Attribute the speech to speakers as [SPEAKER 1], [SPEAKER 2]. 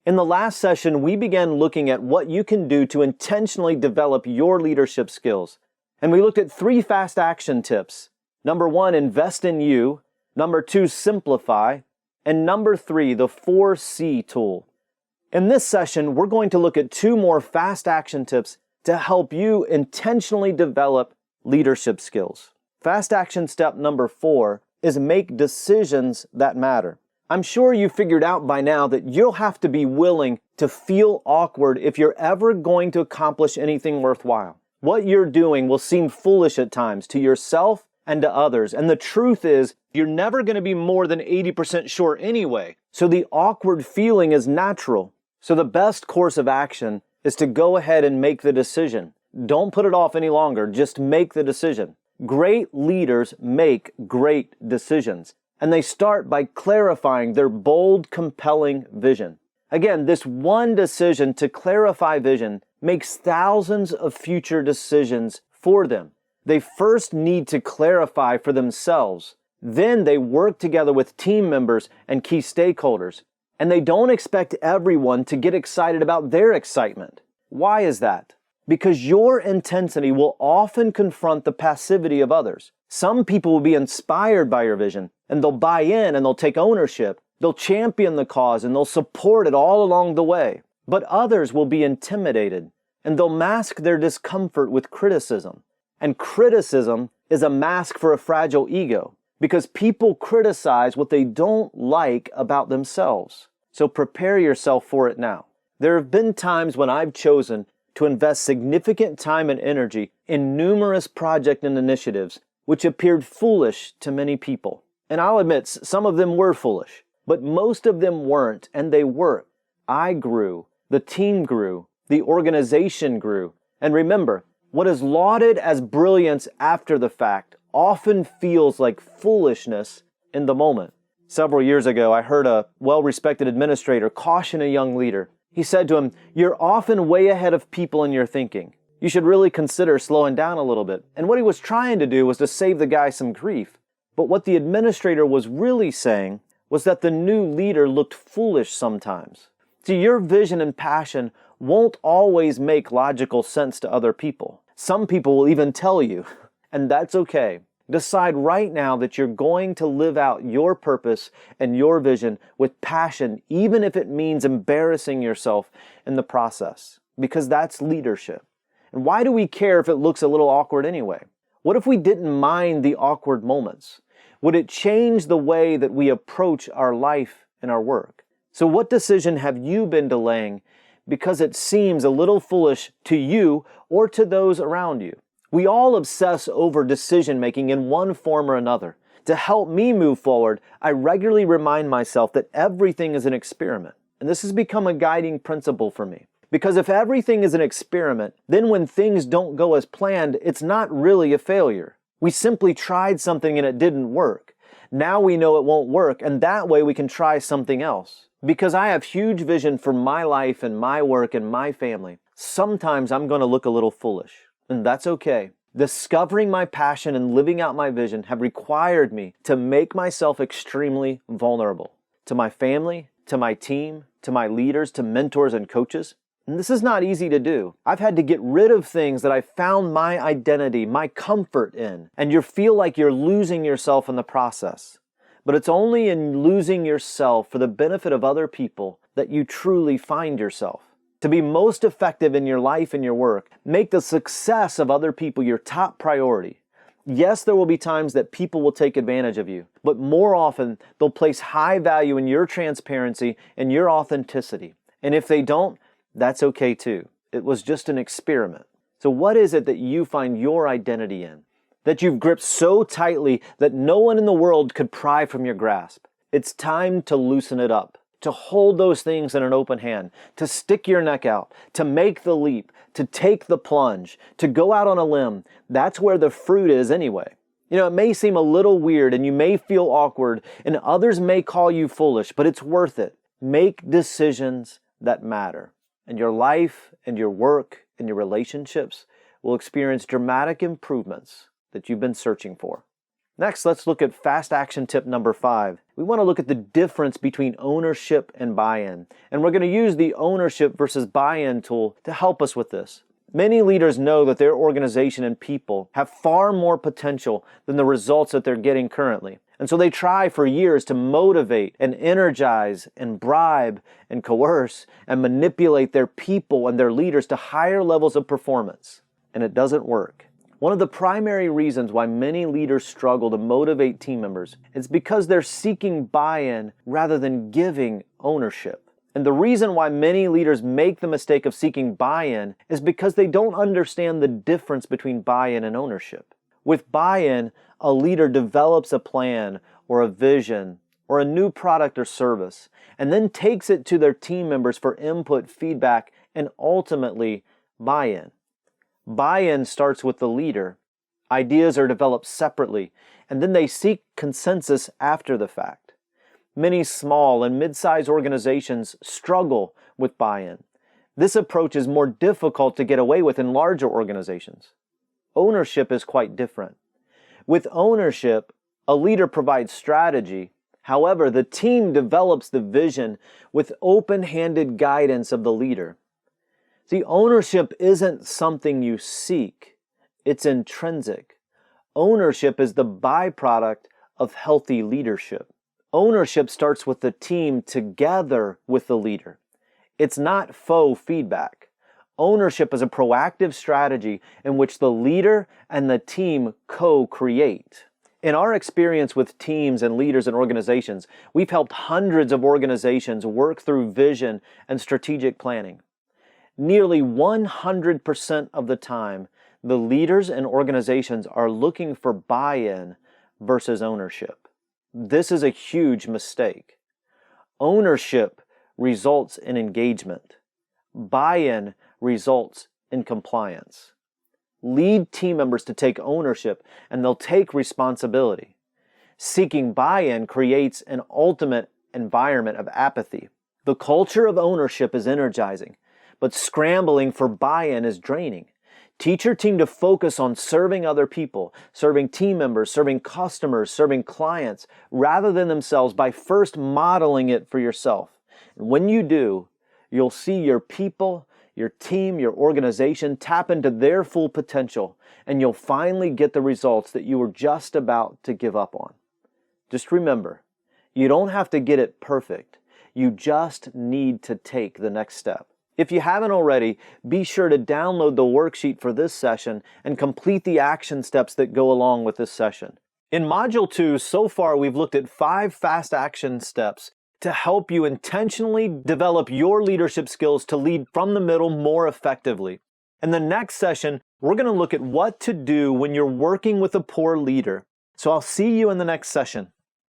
[SPEAKER 1] In the last session, we began looking at what you can do to intentionally develop your leadership skills. And we looked at 3 fast action tips. Number 1, invest in you. Number 2, simplify. And number 3, the 4C tool. In this session, we're going to look at 2 more fast action tips to help you intentionally develop leadership skills. Fast action step number 4 is make decisions that matter. I'm sure you figured out by now that you'll have to be willing to feel awkward if you're ever going to accomplish anything worthwhile. What you're doing will seem foolish at times to yourself and to others. And the truth is, you're never going to be more than 80% sure anyway. So the awkward feeling is natural. So the best course of action is to go ahead and make the decision. Don't put it off any longer. Just make the decision. Great leaders make great decisions. And they start by clarifying their bold, compelling vision. Again, this one decision to clarify vision makes thousands of future decisions for them. They first need to clarify for themselves. Then they work together with team members and key stakeholders. And they don't expect everyone to get excited about their excitement. Why is that? Because your intensity will often confront the passivity of others. Some people will be inspired by your vision, and they'll buy in and they'll take ownership. They'll champion the cause and they'll support it all along the way. But others will be intimidated, and they'll mask their discomfort with criticism. And criticism is a mask for a fragile ego, because people criticize what they don't like about themselves. So prepare yourself for it now. There have been times when I've chosen to invest significant time and energy in numerous projects and initiatives which appeared foolish to many people. And I'll admit, some of them were foolish, but most of them weren't, and they worked. I grew, the team grew, the organization grew. And remember, what is lauded as brilliance after the fact often feels like foolishness in the moment. Several years ago, I heard a well-respected administrator caution a young leader. He said to him, "You're often way ahead of people in your thinking. You should really consider slowing down a little bit." And what he was trying to do was to save the guy some grief. But what the administrator was really saying was that the new leader looked foolish sometimes. See, your vision and passion won't always make logical sense to other people. Some people will even tell you, and that's okay. Decide right now that you're going to live out your purpose and your vision with passion, even if it means embarrassing yourself in the process, because that's leadership. And why do we care if it looks a little awkward anyway? What if we didn't mind the awkward moments? Would it change the way that we approach our life and our work? So what decision have you been delaying because it seems a little foolish to you or to those around you? We all obsess over decision-making in one form or another. To help me move forward, I regularly remind myself that everything is an experiment. And this has become a guiding principle for me. Because if everything is an experiment, then when things don't go as planned, it's not really a failure. We simply tried something and it didn't work. Now we know it won't work, and that way we can try something else. Because I have huge vision for my life and my work and my family, sometimes I'm going to look a little foolish, and that's okay. Discovering my passion and living out my vision have required me to make myself extremely vulnerable. To my family, to my team, to my leaders, to mentors and coaches. And this is not easy to do. I've had to get rid of things that I found my identity, my comfort in, and you feel like you're losing yourself in the process. But it's only in losing yourself for the benefit of other people that you truly find yourself. To be most effective in your life and your work, make the success of other people your top priority. Yes, there will be times that people will take advantage of you, but more often they'll place high value in your transparency and your authenticity. And if they don't, that's okay too. It was just an experiment. So what is it that you find your identity in? That you've gripped so tightly that no one in the world could pry from your grasp? It's time to loosen it up, to hold those things in an open hand, to stick your neck out, to make the leap, to take the plunge, to go out on a limb. That's where the fruit is anyway. You know, it may seem a little weird and you may feel awkward and others may call you foolish, but it's worth it. Make decisions that matter. And your life and your work and your relationships will experience dramatic improvements that you've been searching for. Next, let's look at fast action tip number 5. We want to look at the difference between ownership and buy-in. And we're going to use the ownership versus buy-in tool to help us with this. Many leaders know that their organization and people have far more potential than the results that they're getting currently. And so they try for years to motivate and energize and bribe and coerce and manipulate their people and their leaders to higher levels of performance. And it doesn't work. One of the primary reasons why many leaders struggle to motivate team members is because they're seeking buy-in rather than giving ownership. And the reason why many leaders make the mistake of seeking buy-in is because they don't understand the difference between buy-in and ownership. With buy-in, a leader develops a plan or a vision or a new product or service and then takes it to their team members for input, feedback, and ultimately buy-in. Buy-in starts with the leader. Ideas are developed separately, and then they seek consensus after the fact. Many small and mid-sized organizations struggle with buy-in. This approach is more difficult to get away with in larger organizations. Ownership is quite different. With ownership, a leader provides strategy. However, the team develops the vision with open-handed guidance of the leader. See, ownership isn't something you seek. It's intrinsic. Ownership is the byproduct of healthy leadership. Ownership starts with the team together with the leader. It's not faux feedback. Ownership is a proactive strategy in which the leader and the team co-create. In our experience with teams and leaders and organizations, we've helped hundreds of organizations work through vision and strategic planning. Nearly 100% of the time, the leaders and organizations are looking for buy-in versus ownership. This is a huge mistake. Ownership results in engagement. Buy-in results in compliance. Lead team members to take ownership and they'll take responsibility. Seeking buy-in creates an ultimate environment of apathy. The culture of ownership is energizing, but scrambling for buy-in is draining. Teach your team to focus on serving other people, serving team members, serving customers, serving clients, rather than themselves by first modeling it for yourself. And when you do, you'll see your people, your team, your organization tap into their full potential, and you'll finally get the results that you were just about to give up on. Just remember, you don't have to get it perfect. You just need to take the next step. If you haven't already, be sure to download the worksheet for this session and complete the action steps that go along with this session. In Module 2, so far we've looked at 5 fast action steps to help you intentionally develop your leadership skills to lead from the middle more effectively. In the next session, we're going to look at what to do when you're working with a poor leader. So I'll see you in the next session.